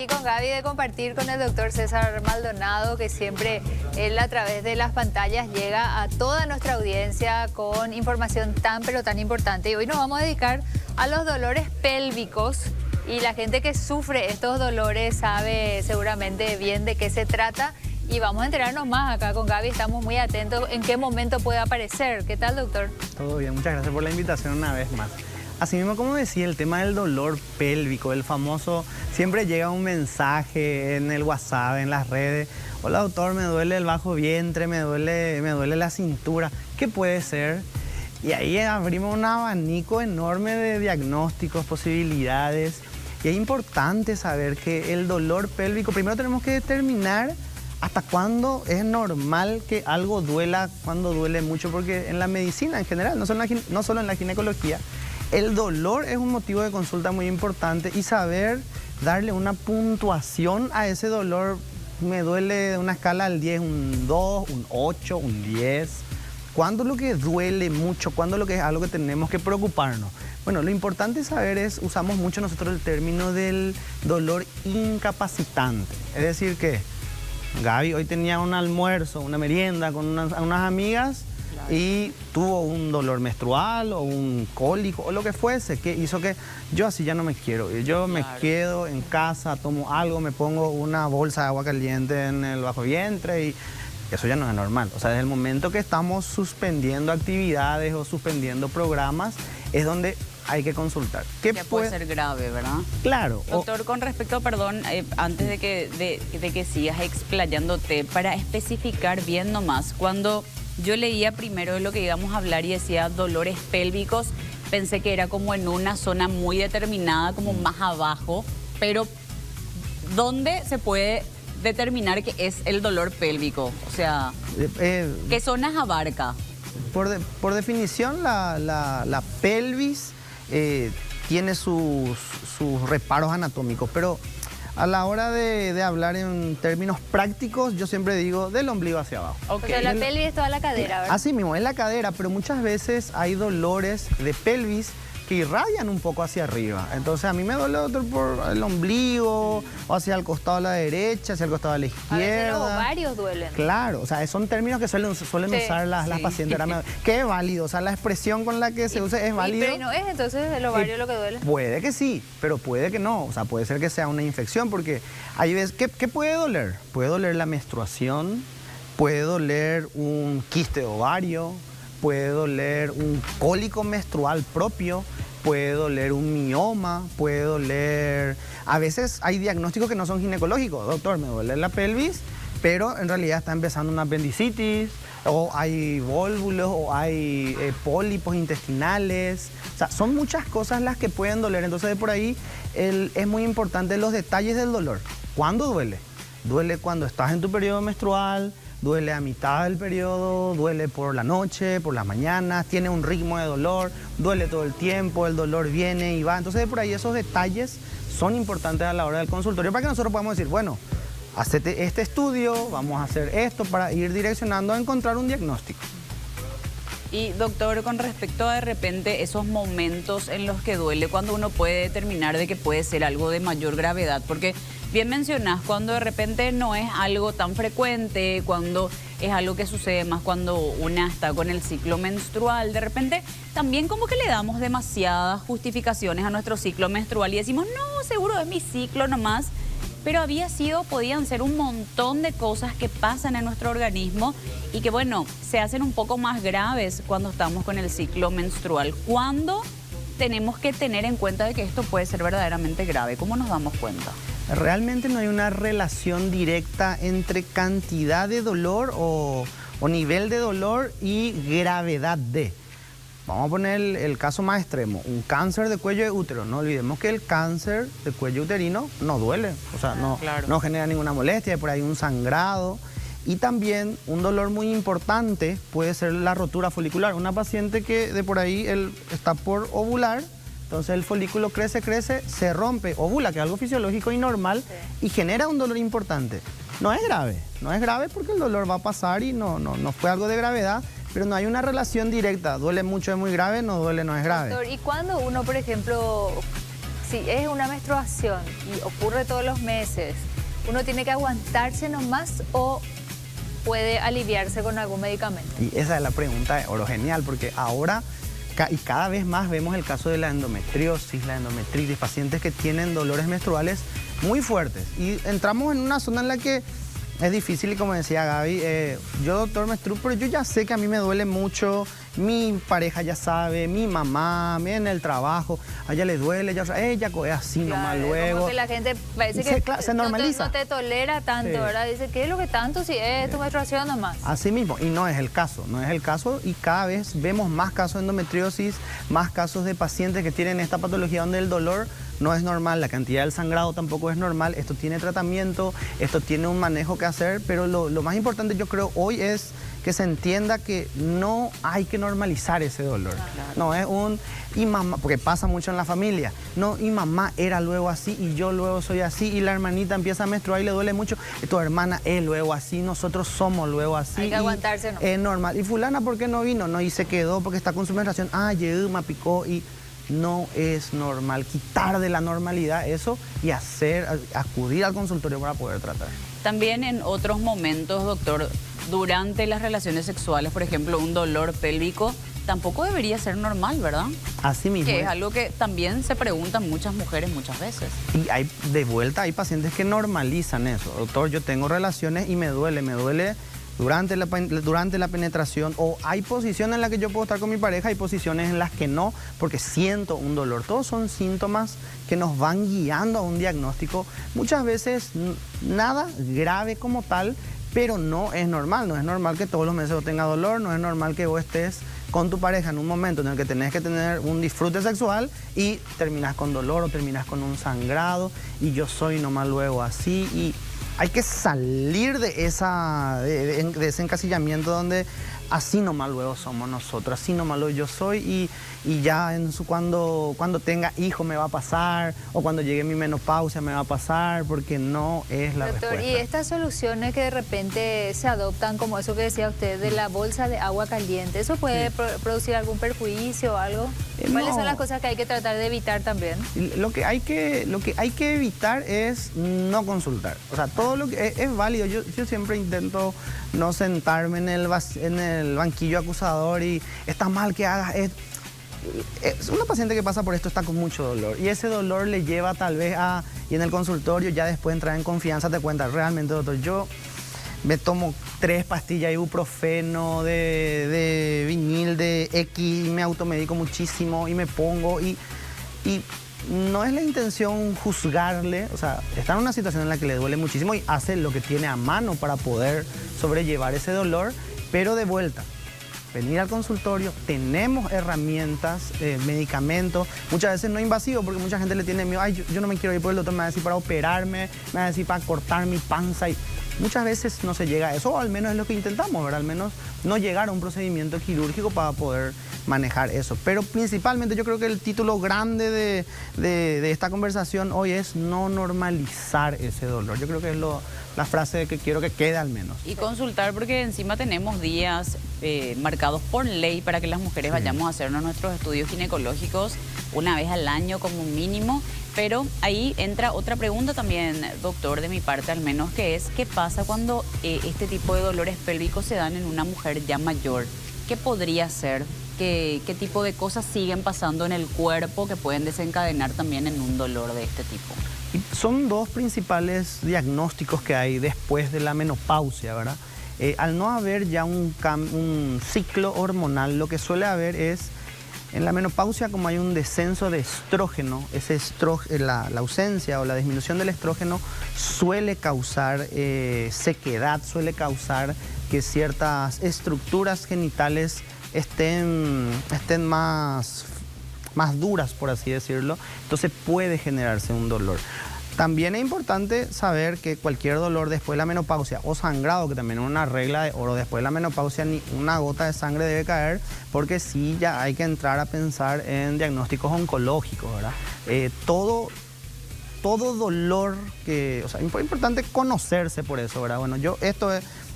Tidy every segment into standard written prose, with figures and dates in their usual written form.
Y con Gaby de compartir con el doctor César Maldonado, que siempre él a través de las pantallas llega a toda nuestra audiencia con información tan pero tan importante. Y hoy nos vamos a dedicar a los dolores pélvicos y la gente que sufre estos dolores sabe seguramente bien de qué se trata. Y vamos a enterarnos más acá con Gaby, estamos muy atentos en qué momento puede aparecer. ¿Qué tal, doctor? Todo bien, muchas gracias por la invitación una vez más. Así mismo, como decía, el tema del dolor pélvico, el famoso, siempre llega un mensaje en el WhatsApp, en las redes. Hola doctor, me duele el bajo vientre, me duele la cintura. ¿Qué puede ser? Y ahí abrimos un abanico enorme de diagnósticos, posibilidades. Y es importante saber que el dolor pélvico, primero tenemos que determinar hasta cuándo es normal que algo duela, cuando duele mucho, porque en la medicina en general, no solo en la ginecología, el dolor es un motivo de consulta muy importante y saber darle una puntuación a ese dolor. Me duele de una escala al 10, un 2, un 8, un 10. ¿Cuándo es lo que duele mucho? ¿Cuándo es lo que es algo que tenemos que preocuparnos? Bueno, lo importante saber es, usamos mucho nosotros el término del dolor incapacitante. Es decir que Gaby hoy tenía un almuerzo, una merienda con unas amigas, y tuvo un dolor menstrual o un cólico o lo que fuese, que hizo que yo así ya no me quiero ir. Yo me quedo en casa, tomo algo, me pongo una bolsa de agua caliente en el bajo vientre y eso ya no es normal. O sea, desde el momento que estamos suspendiendo actividades o suspendiendo programas es donde hay que consultar. Ya puede ser grave, ¿verdad? Claro. Doctor, con respecto, perdón, antes de que sigas explayándote, para especificar bien nomás, cuando yo leía primero de lo que íbamos a hablar y decía dolores pélvicos, pensé que era como en una zona muy determinada, como más abajo, pero ¿dónde se puede determinar que es el dolor pélvico? O sea, ¿qué zonas abarca? Por definición, la pelvis tiene sus reparos anatómicos, pero a la hora de hablar en términos prácticos, yo siempre digo del ombligo hacia abajo. Okay. O sea, la pelvis es toda la cadera, ¿verdad? Así mismo, es la cadera, pero muchas veces hay dolores de pelvis que irradian un poco hacia arriba. Entonces a mí me duele, doctor, por el ombligo, o hacia el costado de la derecha, hacia el costado de la izquierda. A veces los ovarios duelen. Claro, o sea, son términos que suelen usar las pacientes. Que es válido, o sea, la expresión con la que se usa es válido. Pero no es entonces el ovario lo que duele. Puede que sí, pero puede que no. O sea, puede ser que sea una infección, porque hay veces, ¿qué puede doler? Puede doler la menstruación, puede doler un quiste de ovario, puede doler un cólico menstrual propio, puede doler un mioma, puede doler... A veces hay diagnósticos que no son ginecológicos. Doctor, me duele la pelvis, pero en realidad está empezando una apendicitis, o hay vólvulos, o hay pólipos intestinales. O sea, son muchas cosas las que pueden doler. Entonces, de por ahí es muy importante los detalles del dolor. ¿Cuándo duele? Duele cuando estás en tu periodo menstrual, duele a mitad del periodo, duele por la noche, por las mañanas, tiene un ritmo de dolor, duele todo el tiempo, el dolor viene y va. Entonces, de por ahí esos detalles son importantes a la hora del consultorio para que nosotros podamos decir, bueno, hacete este estudio, vamos a hacer esto para ir direccionando a encontrar un diagnóstico. Y doctor, con respecto a de repente esos momentos en los que duele, cuando uno puede determinar de que puede ser algo de mayor gravedad, porque bien mencionás, cuando de repente no es algo tan frecuente, cuando es algo que sucede más cuando una está con el ciclo menstrual, de repente también como que le damos demasiadas justificaciones a nuestro ciclo menstrual y decimos, no, seguro es mi ciclo nomás. Pero podían ser un montón de cosas que pasan en nuestro organismo y que, bueno, se hacen un poco más graves cuando estamos con el ciclo menstrual. ¿Cuándo tenemos que tener en cuenta de que esto puede ser verdaderamente grave? ¿Cómo nos damos cuenta? Realmente no hay una relación directa entre cantidad de dolor o nivel de dolor y gravedad de. Vamos a poner el caso más extremo, un cáncer de cuello de útero. No olvidemos que el cáncer de cuello uterino no duele, o sea, no genera ninguna molestia, hay por ahí un sangrado. Y también un dolor muy importante puede ser la rotura folicular. Una paciente que de por ahí él está por ovular, entonces el folículo crece, se rompe, ovula, que es algo fisiológico y normal, y genera un dolor importante. No es grave porque el dolor va a pasar y no fue algo de gravedad, pero no hay una relación directa. Duele mucho, es muy grave, no duele, no es grave. Doctor, ¿y cuando uno, por ejemplo, si es una menstruación y ocurre todos los meses, ¿uno tiene que aguantarse nomás o puede aliviarse con algún medicamento? Y esa es la pregunta de oro, genial, porque ahora y cada vez más vemos el caso de la endometriosis, la endometritis, pacientes que tienen dolores menstruales muy fuertes. Y entramos en una zona en la que es difícil y como decía Gaby, yo doctor menstruo, pero yo ya sé que a mí me duele mucho, mi pareja ya sabe, mi mamá, en el trabajo, a ella le duele, ella es así nomás luego. Como que la gente parece que se normaliza. No te tolera tanto, Sí. ¿verdad? Dice, ¿qué es lo que tanto si es tu menstruación nomás? Así mismo, y no es el caso, y cada vez vemos más casos de endometriosis, más casos de pacientes que tienen esta patología donde el dolor no es normal, la cantidad del sangrado tampoco es normal, esto tiene tratamiento, esto tiene un manejo que hacer, pero lo más importante yo creo hoy es que se entienda que no hay que normalizar ese dolor. Claro. No es y mamá, porque pasa mucho en la familia, no, y mamá era luego así y yo luego soy así y la hermanita empieza a menstruar y le duele mucho, y tu hermana es luego así, nosotros somos luego así. Hay que aguantarse, ¿no? Es normal. Y fulana, ¿por qué no vino? No, y se quedó porque está con su menstruación, llegó, me picó y... No es normal, quitar de la normalidad eso y acudir al consultorio para poder tratar. También en otros momentos, doctor, durante las relaciones sexuales, por ejemplo, un dolor pélvico, tampoco debería ser normal, ¿verdad? Así mismo. Que es algo que también se preguntan muchas mujeres muchas veces. Y de vuelta hay pacientes que normalizan eso. Doctor, yo tengo relaciones y me duele durante la penetración, o hay posiciones en las que yo puedo estar con mi pareja, hay posiciones en las que no, porque siento un dolor. Todos son síntomas que nos van guiando a un diagnóstico. Muchas veces nada grave como tal, pero no es normal. No es normal que todos los meses vos tengas dolor, no es normal que vos estés con tu pareja en un momento en el que tenés que tener un disfrute sexual y terminás con dolor o terminás con un sangrado y yo soy nomás luego así. Y hay que salir de ese encasillamiento donde así nomás luego somos nosotros, así nomás luego yo soy y ya cuando tenga hijo me va a pasar o cuando llegue mi menopausia me va a pasar, porque no es la Doctor, respuesta. y estas soluciones que de repente se adoptan, como eso que decía usted, de la bolsa de agua caliente, ¿eso puede producir algún perjuicio o algo? ¿Cuáles son las cosas que hay que tratar de evitar también? Lo que hay que evitar es no consultar. O sea, todo lo que es válido. Yo siempre intento no sentarme en el banquillo acusador y está mal que hagas esto. Una paciente que pasa por esto está con mucho dolor y ese dolor le lleva tal vez y en el consultorio ya después de entrar en confianza te cuenta, realmente doctor, yo me tomo 3 pastillas de ibuprofeno, de vinil, de X, y me automedico muchísimo y me pongo y no es la intención juzgarle, o sea, está en una situación en la que le duele muchísimo y hace lo que tiene a mano para poder sobrellevar ese dolor, pero de vuelta, venir al consultorio, tenemos herramientas, medicamentos, muchas veces no invasivos, porque mucha gente le tiene miedo, yo no me quiero ir por el doctor, me va a decir para operarme, me va a decir para cortar mi panza, y muchas veces no se llega a eso, o al menos es lo que intentamos, ¿verdad? Al menos no llegar a un procedimiento quirúrgico para poder manejar eso. Pero principalmente yo creo que el título grande de esta conversación hoy es no normalizar ese dolor. Yo creo que es la frase que quiero que quede al menos. Y consultar, porque encima tenemos días marcados por ley para que las mujeres vayamos a hacernos nuestros estudios ginecológicos una vez al año como mínimo. Pero ahí entra otra pregunta también, doctor, de mi parte al menos, que es ¿qué pasa cuando este tipo de dolores pélvicos se dan en una mujer ya mayor? ¿Qué podría ser? ¿Qué tipo de cosas siguen pasando en el cuerpo que pueden desencadenar también en un dolor de este tipo? Y son 2 principales diagnósticos que hay después de la menopausia, ¿verdad? Al no haber ya un ciclo hormonal, lo que suele haber es, en la menopausia, como hay un descenso de estrógeno, la ausencia o la disminución del estrógeno suele causar sequedad, suele causar que ciertas estructuras genitales estén más duras, por así decirlo, entonces puede generarse un dolor. También es importante saber que cualquier dolor después de la menopausia o sangrado, que también es una regla de oro, después de la menopausia ni una gota de sangre debe caer, porque sí ya hay que entrar a pensar en diagnósticos oncológicos, ¿verdad? Todo dolor o sea, es importante conocerse por eso, ¿verdad? Bueno,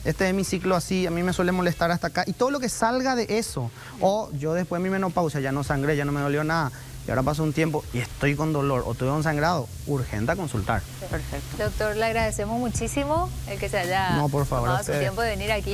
este es mi ciclo así, a mí me suele molestar hasta acá, y todo lo que salga de eso, o yo después de mi menopausia ya no sangré, ya no me dolió nada, y ahora pasó un tiempo y estoy con dolor o tuve un sangrado, urgente a consultar. Perfecto. Doctor, le agradecemos muchísimo el que se haya No, por favor, a tomado su ustedes. tiempo de venir aquí.